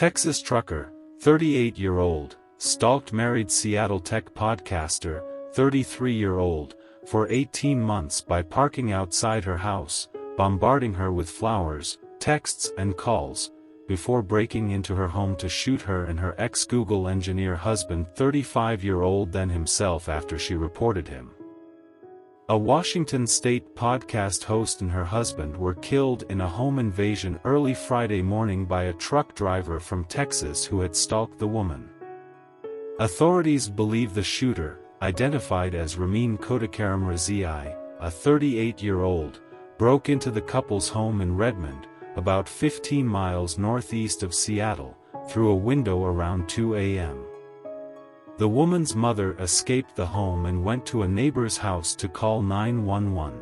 Texas trucker, 38-year-old, stalked married Seattle tech podcaster, 33-year-old, for 18 months by parking outside her house, bombarding her with flowers, texts and calls, before breaking into her home to shoot her and her ex-Google engineer husband 35-year-old then himself after she reported him. A Washington state podcast host and her husband were killed in a home invasion early Friday morning by a truck driver from Texas who had stalked the woman. Authorities believe the shooter, identified as Ramin Khodakaramrezaei, a 38-year-old, broke into the couple's home in Redmond, about 15 miles northeast of Seattle, through a window around 2 a.m. The woman's mother escaped the home and went to a neighbor's house to call 911.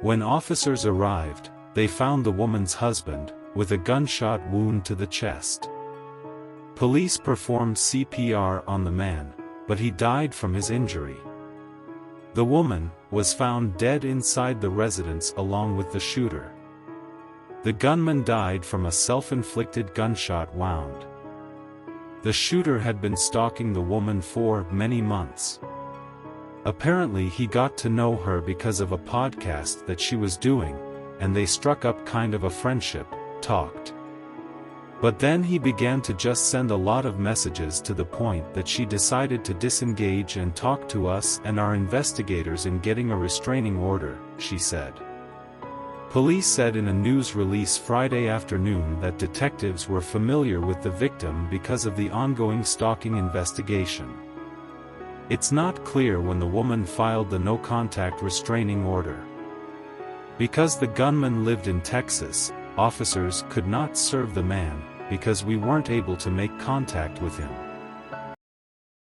When officers arrived, they found the woman's husband, with a gunshot wound to the chest. Police performed CPR on the man, but he died from his injury. The woman was found dead inside the residence along with the shooter. The gunman died from a self-inflicted gunshot wound. The shooter had been stalking the woman for many months. Apparently he got to know her because of a podcast that she was doing, and they struck up kind of a friendship, talked. But then he began to just send a lot of messages to the point that she decided to disengage and talk to us and our investigators in getting a restraining order, she said. Police said in a news release Friday afternoon that detectives were familiar with the victim because of the ongoing stalking investigation. It's not clear when the woman filed the no-contact restraining order. Because the gunman lived in Texas, officers could not serve the man, because we weren't able to make contact with him.